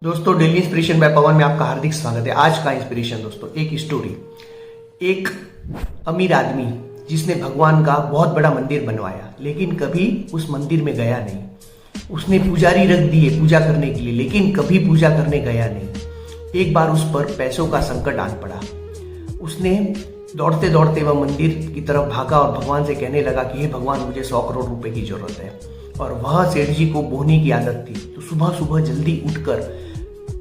दोस्तों, daily inspiration bye पवन में आपका हार्दिक स्वागत है। आज का इंस्पिरेशन दोस्तों, एक स्टोरी। एक अमीर आदमी जिसने भगवान का बहुत बड़ा मंदिर बनवाया, लेकिन कभी उस मंदिर में गया नहीं। उसने पुजारी रख दिए पूजा करने के लिए, लेकिन कभी पूजा करने गया नहीं। एक बार उस पर पैसों का संकट आन पड़ा। उसने दौड़ते दौड़ते वह मंदिर की तरफ भागा और भगवान से कहने लगा कि हे भगवान, मुझे 100 करोड़ रुपए की जरूरत है। और वह सेठ जी को बोहनी की आदत थी, तो सुबह सुबह जल्दी उठकर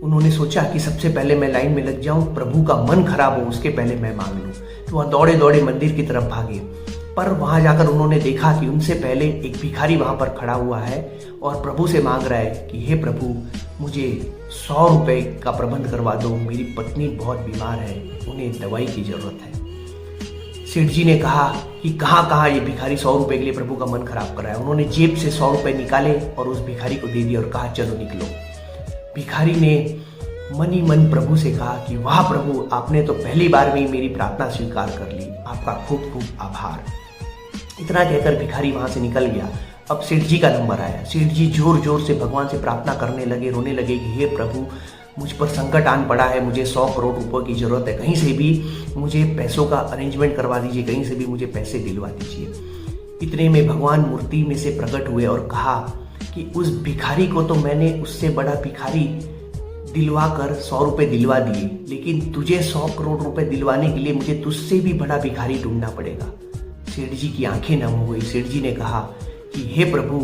उन्होंने सोचा कि सबसे पहले मैं लाइन में लग जाऊं, प्रभु का मन खराब हो उसके पहले मैं मांग लूं। तो वह दौड़े दौड़े मंदिर की तरफ भागे, पर वहां जाकर उन्होंने देखा कि उनसे पहले एक भिखारी वहां पर खड़ा हुआ है और प्रभु से मांग रहा है कि हे प्रभु, मुझे 100 रुपए का प्रबंध करवा दो, मेरी पत्नी बहुत बीमार है, उन्हें दवाई की जरूरत है। सेठ जी ने कहा कि कहाँ ये भिखारी 100 रुपए के लिए प्रभु का मन खराब कर रहा है। उन्होंने जेब से 100 रुपए निकाले और उस भिखारी को दे दिए और कहा चलो निकलो। भिखारी ने मन ही मन प्रभु से कहा कि वाह प्रभु, आपने तो पहली बार में ही मेरी प्रार्थना स्वीकार कर ली, आपका खूब खूब आभार। इतना कहकर भिखारी वहां से निकल गया। अब सेठ जी का नंबर आया। सेठ जी जोर जोर से भगवान से प्रार्थना करने लगे, रोने लगे कि हे प्रभु, मुझ पर संकट आन पड़ा है, मुझे 100 करोड़ रुपए की जरूरत है, कहीं से भी मुझे पैसों का अरेंजमेंट करवा दीजिए, कहीं से भी मुझे पैसे दिलवा दीजिए। इतने में भगवान मूर्ति में से प्रकट हुए और कहा कि उस भिखारी को तो मैंने उससे बड़ा भिखारी दिलवा कर 100 रुपए दिलवा दिए, लेकिन तुझे 100 करोड़ रुपए दिलवाने के लिए मुझे तुझसे भी बड़ा भिखारी ढूंढना पड़ेगा। सेठ जी की आंखें नम हो गई। सेठ जी ने कहा कि हे प्रभु,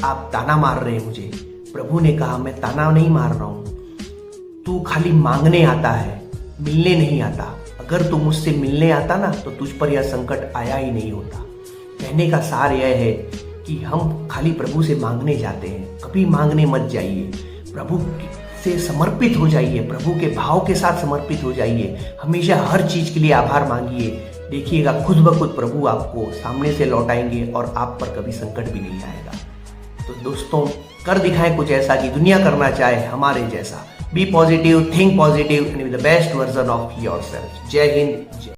आप ताना मार रहे हैं मुझे। प्रभु ने कहा मैं ताना नहीं मार रहा हूं, तू खाली मांगने आता है, मिलने नहीं आता। अगर तू मुझसे मिलने आता ना, तो तुझ पर यह संकट आया ही नहीं होता। कहने का सार यह है कि हम खाली प्रभु से मांगने जाते हैं, कभी मांगने मत जाइए। प्रभु से समर्पित हो जाइए, प्रभु के भाव के साथ समर्पित हो जाइए। हमेशा हर चीज के लिए आभार मांगिए। देखिएगा खुद ब खुद प्रभु आपको सामने से लौटाएंगे और आप पर कभी संकट भी नहीं आएगा। तो दोस्तों, कर दिखाएं कुछ ऐसा कि दुनिया करना चाहे हमारे जैसा। Be positive, think positive and with the best version of yourself. जय हिंद।